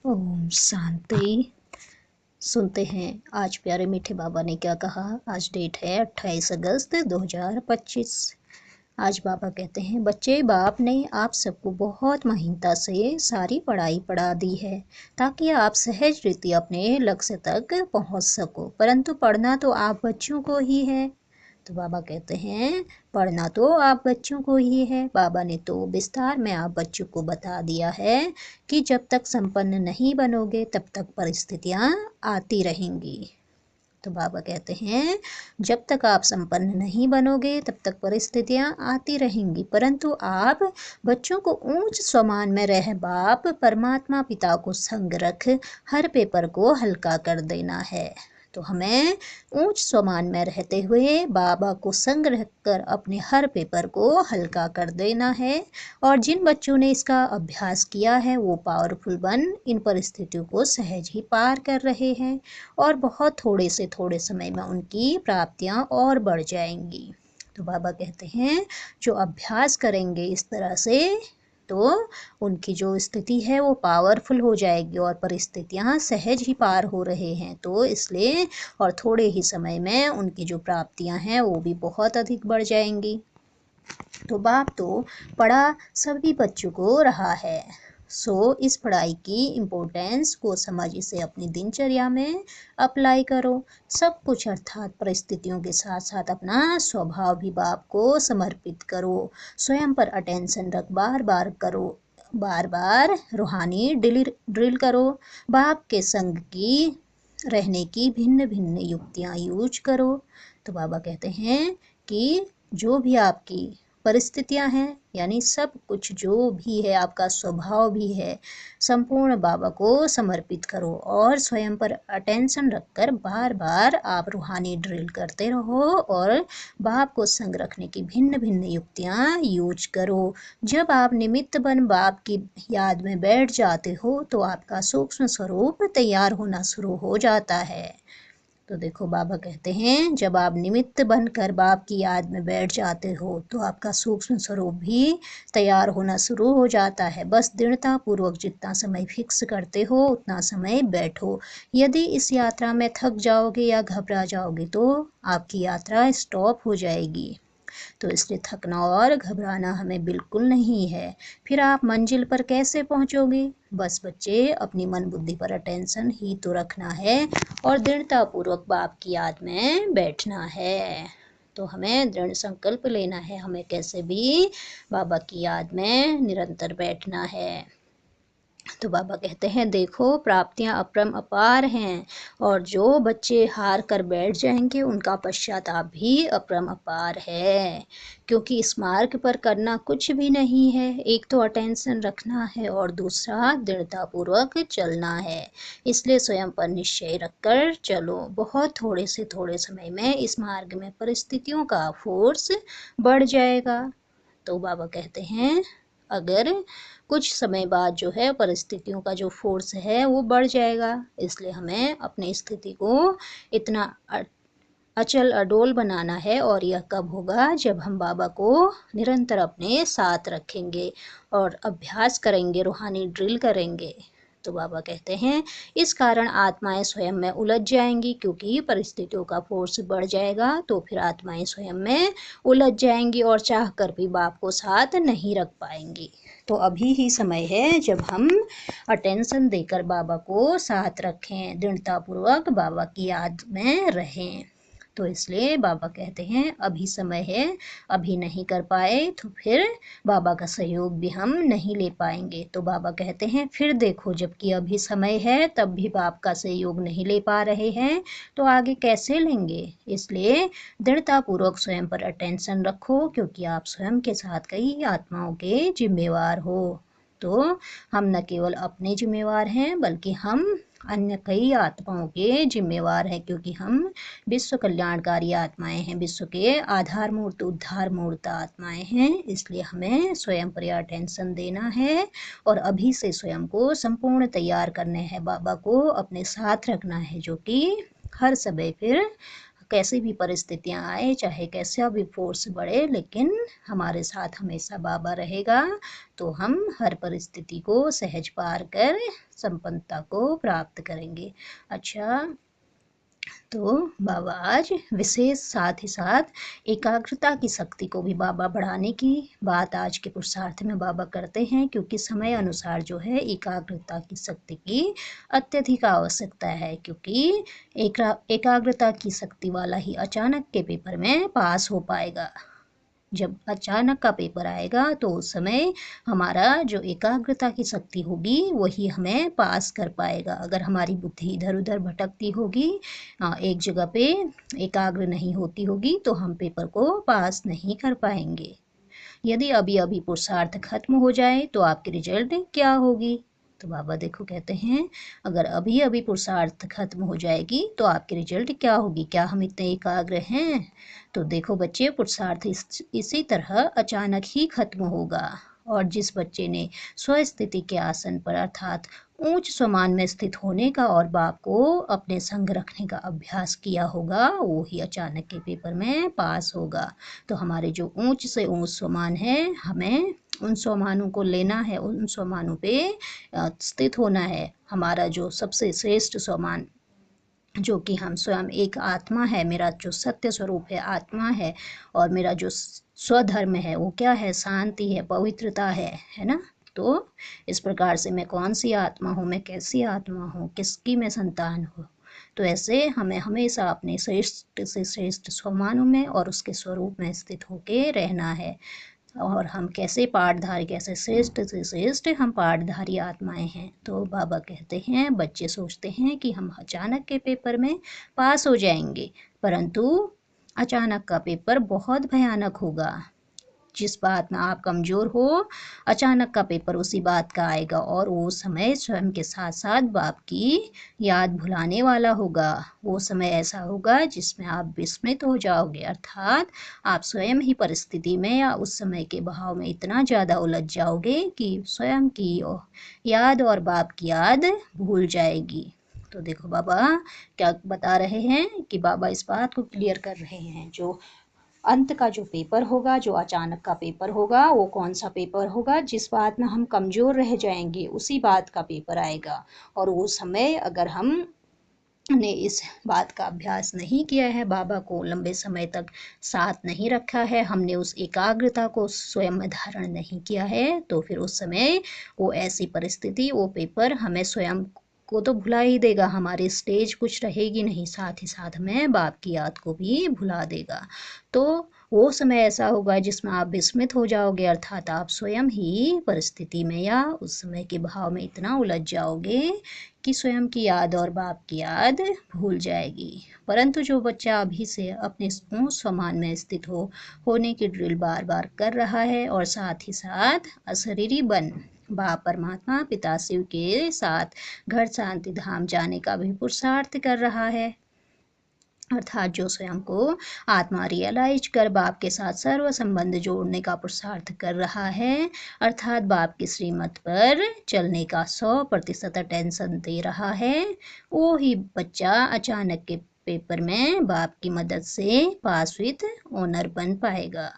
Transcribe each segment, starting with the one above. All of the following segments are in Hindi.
ओम शांति। सुनते हैं आज प्यारे मीठे बाबा ने क्या कहा। आज डेट है 28 अगस्त 2025। आज बाबा कहते हैं, बच्चे, बाप ने आप सबको बहुत महीनता से सारी पढ़ाई पढ़ा दी है ताकि आप सहज रीति अपने लक्ष्य तक पहुंच सको, परंतु पढ़ना तो आप बच्चों को ही है। तो बाबा कहते हैं, पढ़ना तो आप बच्चों को ही है। बाबा ने तो विस्तार में आप बच्चों को बता दिया है कि जब तक संपन्न नहीं बनोगे तब तक परिस्थितियां आती रहेंगी। तो बाबा कहते हैं, जब तक आप संपन्न नहीं बनोगे तब तक परिस्थितियां आती रहेंगी, परंतु आप बच्चों को ऊंच स्वमान में रह बाप परमात्मा पिता को संग रख हर पेपर को हल्का कर देना है। तो हमें ऊंच स्वमान में रहते हुए बाबा को संग रखकर अपने हर पेपर को हल्का कर देना है। और जिन बच्चों ने इसका अभ्यास किया है वो पावरफुल बन इन परिस्थितियों को सहज ही पार कर रहे हैं और बहुत थोड़े से थोड़े समय में उनकी प्राप्तियां और बढ़ जाएंगी। तो बाबा कहते हैं, जो अभ्यास करेंगे इस तरह से तो उनकी जो स्थिति है वो पावरफुल हो जाएगी और परिस्थितियां सहज ही पार हो रहे हैं, तो इसलिए और थोड़े ही समय में उनकी जो प्राप्तियां हैं वो भी बहुत अधिक बढ़ जाएंगी। तो बाप तो पढ़ा सभी बच्चों को रहा है, सो इस पढ़ाई की इम्पोर्टेंस को समझ इसे अपनी दिनचर्या में अप्लाई करो। सब कुछ अर्थात परिस्थितियों के साथ साथ अपना स्वभाव भी बाप को समर्पित करो। स्वयं पर अटेंशन रख बार बार करो, बार बार रूहानी ड्रिल करो। बाप के संग की रहने की भिन्न भिन्न युक्तियाँ यूज करो। तो बाबा कहते हैं कि जो भी आपकी परिस्थितियां हैं, यानी सब कुछ जो भी है, आपका स्वभाव भी है, संपूर्ण बाबा को समर्पित करो और स्वयं पर अटेंशन रखकर बार बार आप रूहानी ड्रिल करते रहो और बाप को संग रखने की भिन्न भिन्न युक्तियां यूज करो। जब आप निमित्त बन बाप की याद में बैठ जाते हो तो आपका सूक्ष्म स्वरूप तैयार होना शुरू हो जाता है। तो देखो बाबा कहते हैं, जब आप निमित्त बनकर बाप की याद में बैठ जाते हो तो आपका सूक्ष्म स्वरूप भी तैयार होना शुरू हो जाता है। बस दृढ़ता पूर्वक जितना समय फिक्स करते हो उतना समय बैठो। यदि इस यात्रा में थक जाओगे या घबरा जाओगे तो आपकी यात्रा स्टॉप हो जाएगी। तो इसलिए थकना और घबराना हमें बिल्कुल नहीं है। फिर आप मंजिल पर कैसे पहुंचोगे? बस बच्चे, अपनी मन बुद्धि पर अटेंशन ही तो रखना है और दृढ़ता पूर्वक बाप की याद में बैठना है। तो हमें दृढ़ संकल्प लेना है, हमें कैसे भी बाबा की याद में निरंतर बैठना है। तो बाबा कहते हैं, देखो प्राप्तियां अपरम अपार हैं और जो बच्चे हार कर बैठ जाएंगे उनका पश्चाताप भी अपरम अपार है, क्योंकि इस मार्ग पर करना कुछ भी नहीं है। एक तो अटेंशन रखना है और दूसरा दृढ़तापूर्वक चलना है। इसलिए स्वयं पर निश्चय रखकर चलो। बहुत थोड़े से थोड़े समय में इस मार्ग में परिस्थितियों का फोर्स बढ़ जाएगा। तो बाबा कहते हैं, अगर कुछ समय बाद जो है परिस्थितियों का जो फोर्स है वो बढ़ जाएगा, इसलिए हमें अपनी स्थिति को इतना अचल अडोल बनाना है। और यह कब होगा? जब हम बाबा को निरंतर अपने साथ रखेंगे और अभ्यास करेंगे, रूहानी ड्रिल करेंगे। तो बाबा कहते हैं, इस कारण आत्माएं स्वयं में उलझ जाएंगी, क्योंकि परिस्थितियों का फोर्स बढ़ जाएगा तो फिर आत्माएं स्वयं में उलझ जाएंगी और चाह कर भी बाप को साथ नहीं रख पाएंगी। तो अभी ही समय है जब हम अटेंशन देकर बाबा को साथ रखें, दृढ़तापूर्वक बाबा की याद में रहें। तो इसलिए बाबा कहते हैं, अभी समय है, अभी नहीं कर पाए तो फिर बाबा का सहयोग भी हम नहीं ले पाएंगे। तो बाबा कहते हैं, फिर देखो, जबकि अभी समय है तब भी बाप का सहयोग नहीं ले पा रहे हैं तो आगे कैसे लेंगे? इसलिए दृढ़तापूर्वक स्वयं पर अटेंशन रखो, क्योंकि आप स्वयं के साथ कई आत्माओं के जिम्मेवार हो। तो हम न केवल अपने जिम्मेवार हैं बल्कि हम अन्य कई आत्माओं के जिम्मेवार हैं, क्योंकि हम विश्व कल्याणकारी आत्माएं हैं, विश्व के आधार मूर्त उद्धार मूर्त आत्माएं हैं। इसलिए हमें स्वयं पर अटेंशन देना है और अभी से स्वयं को संपूर्ण तैयार करने हैं, बाबा को अपने साथ रखना है, जो कि हर समय फिर कैसी भी परिस्थितियां आए, चाहे कैसा भी फोर्स बढ़े, लेकिन हमारे साथ हमेशा बाबा रहेगा। तो हम हर परिस्थिति को सहज पार कर संपन्नता को प्राप्त करेंगे। अच्छा, तो बाबा आज विशेष साथ ही साथ एकाग्रता की शक्ति को भी बाबा बढ़ाने की बात आज के पुरुषार्थ में बाबा करते हैं, क्योंकि समय अनुसार जो है एकाग्रता की शक्ति की अत्यधिक आवश्यकता है, क्योंकि एकाग्रता की शक्ति वाला ही अचानक के पेपर में पास हो पाएगा। जब अचानक का पेपर आएगा तो उस समय हमारा जो एकाग्रता की शक्ति होगी वही हमें पास कर पाएगा। अगर हमारी बुद्धि इधर उधर भटकती होगी, एक जगह पे एकाग्र नहीं होती होगी, तो हम पेपर को पास नहीं कर पाएंगे। यदि अभी अभी पुरुषार्थ खत्म हो जाए तो आपकी रिजल्ट क्या होगी? तो बाबा देखो कहते हैं, अगर अभी अभी पुरुषार्थ खत्म हो जाएगी तो आपकी रिजल्ट क्या होगी? क्या हम इतने एकाग्र हैं? तो देखो बच्चे, पुरुषार्थ इसी तरह अचानक ही खत्म होगा, और जिस बच्चे ने स्वस्थिति के आसन पर अर्थात ऊंच स्वमान में स्थित होने का और बाप को अपने संग रखने का अभ्यास किया होगा, वो ही अचानक के पेपर में पास होगा। तो हमारे जो ऊंच से ऊंच स्वमान है, हमें उन स्वमानों को लेना है, उन स्वमानों पे स्थित होना है। हमारा जो सबसे श्रेष्ठ स्वमान, जो कि हम स्वयं एक आत्मा है, मेरा जो सत्य स्वरूप है आत्मा है, और मेरा जो स्वधर्म है वो क्या है? शांति है, पवित्रता है ना। तो इस प्रकार से मैं कौन सी आत्मा हूँ, मैं कैसी आत्मा हूँ, किसकी मैं संतान हूँ। तो ऐसे हमें हमेशा अपने श्रेष्ठ से श्रेष्ठ स्वमानों में और उसके स्वरूप में स्थित होके रहना है। और हम कैसे पाठधारी, कैसे श्रेष्ठ से श्रेष्ठ हम पाठधारी आत्माएं हैं। तो बाबा कहते हैं, बच्चे सोचते हैं कि हम अचानक के पेपर में पास हो जाएंगे, परंतु अचानक का पेपर बहुत भयानक होगा। जिस बात में आप कमज़ोर हो, अचानक का पेपर उसी बात का आएगा, और वो समय स्वयं के साथ साथ बाप की याद भुलाने वाला होगा। वो समय ऐसा होगा जिसमें आप विस्मित हो जाओगे, अर्थात आप स्वयं ही परिस्थिति में या उस समय के बहाव में इतना ज़्यादा उलझ जाओगे कि स्वयं की याद और बाप की याद भूल जाएगी। तो देखो बाबा क्या बता रहे हैं कि बाबा इस बात को क्लियर कर रहे हैं, जो अंत का जो पेपर होगा, जो अचानक का पेपर होगा, वो कौन सा पेपर होगा? जिस बात में हम कमज़ोर रह जाएंगे उसी बात का पेपर आएगा। और वो समय अगर हम ने इस बात का अभ्यास नहीं किया है, बाबा को लंबे समय तक साथ नहीं रखा है, हमने उस एकाग्रता को स्वयं में धारण नहीं किया है, तो फिर उस समय वो ऐसी परिस्थिति, वो पेपर हमें स्वयं को तो भुला ही देगा, हमारी स्टेज कुछ रहेगी नहीं, साथ ही साथ हमें बाप की याद को भी भुला देगा। तो वो समय ऐसा होगा जिसमें आप विस्मित हो जाओगे, अर्थात आप स्वयं ही परिस्थिति में या उस समय के भाव में इतना उलझ जाओगे कि स्वयं की याद और बाप की याद भूल जाएगी। परंतु जो बच्चा अभी से अपने स्वमान में स्थित होने की ड्रिल बार बार कर रहा है, और साथ ही साथ अशरीरी बन बाप परमात्मा पिता शिव के साथ घर शांति धाम जाने का भी पुरुषार्थ कर रहा है, अर्थात जो स्वयं को आत्मा रियलाइज कर बाप के साथ सर्व संबंध जोड़ने का पुरुषार्थ कर रहा है, अर्थात बाप की श्रीमत पर चलने का 100% अटेंशन दे रहा है, वो ही बच्चा अचानक के पेपर में बाप की मदद से पास विद ऑनर बन पाएगा।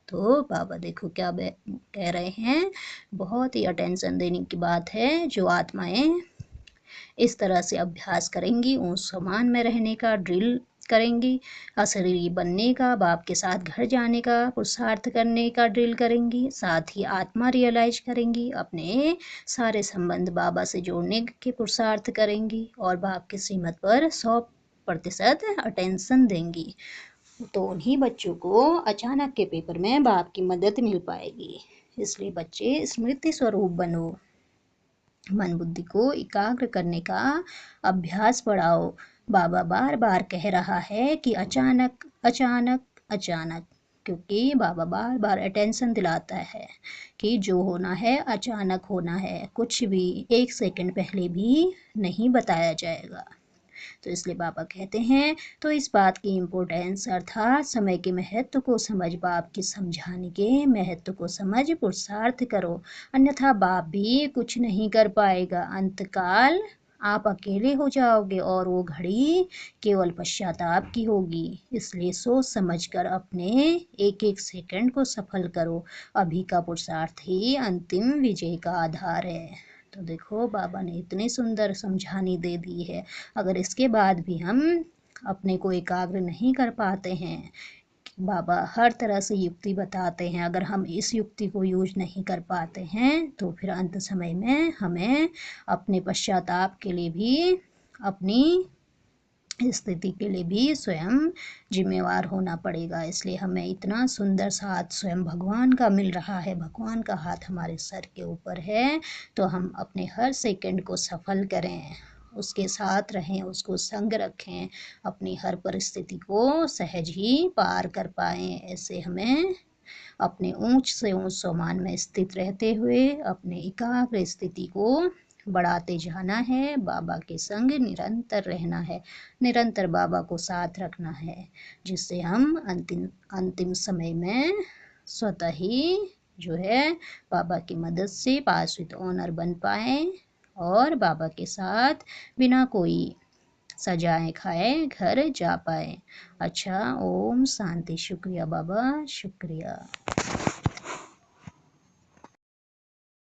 तो बाबा देखो क्या कह रहे हैं, बहुत ही अटेंशन देने की बात है। जो आत्माएं इस तरह से अभ्यास करेंगी, उस समान में रहने का ड्रिल करेंगी, अशरीरी बनने का, बाप के साथ घर जाने का, पुरुषार्थ करने का ड्रिल करेंगी, साथ ही आत्मा रियलाइज करेंगी, अपने सारे संबंध बाबा से जोड़ने के पुरुषार्थ करेंगी, और बाप की श्रीमत पर 100% अटेंशन देंगी। तो उन्हीं बच्चों को अचानक के पेपर में बाप की मदद मिल पाएगी। इसलिए बच्चे स्मृति स्वरूप बनो, मन बुद्धि को एकाग्र करने का अभ्यास बढ़ाओ। बाबा बार बार कह रहा है कि अचानक अचानक अचानक, क्योंकि बाबा बार बार अटेंशन दिलाता है कि जो होना है अचानक होना है, कुछ भी 1 सेकंड पहले भी नहीं बताया जाएगा। तो इसलिए बाबा कहते हैं, तो इस बात की इम्पोर्टेंस अर्थात समय के महत्व को समझ, बाप की समझाने के महत्व को समझ पुरुषार्थ करो, अन्यथा बाप भी कुछ नहीं कर पाएगा। अंतकाल आप अकेले हो जाओगे और वो घड़ी केवल पश्चाताप की होगी। इसलिए सोच समझकर अपने एक एक सेकंड को सफल करो। अभी का पुरुषार्थ ही अंतिम विजय का आधार है। तो देखो बाबा ने इतनी सुंदर समझानी दे दी है। अगर इसके बाद भी हम अपने को एकाग्र नहीं कर पाते हैं, बाबा हर तरह से युक्ति बताते हैं, अगर हम इस युक्ति को यूज नहीं कर पाते हैं तो फिर अंत समय में हमें अपने पश्चाताप के लिए भी, अपनी स्थिति के लिए भी स्वयं जिम्मेवार होना पड़ेगा। इसलिए हमें इतना सुंदर साथ स्वयं भगवान का मिल रहा है, भगवान का हाथ हमारे सर के ऊपर है, तो हम अपने हर सेकंड को सफल करें, उसके साथ रहें, उसको संग रखें, अपनी हर परिस्थिति को सहज ही पार कर पाएँ। ऐसे हमें अपने ऊंच से ऊंच सोमान में स्थित रहते हुए अपने एकाग्र स्थिति को बढ़ाते जाना है। बाबा के संग निरंतर रहना है, निरंतर बाबा को साथ रखना है, जिससे हम अंतिम समय में स्वतः ही जो है बाबा की मदद से पास विद ऑनर बन पाए और बाबा के साथ बिना कोई सजाए खाए घर जा पाए। अच्छा, ओम शांति। शुक्रिया बाबा, शुक्रिया।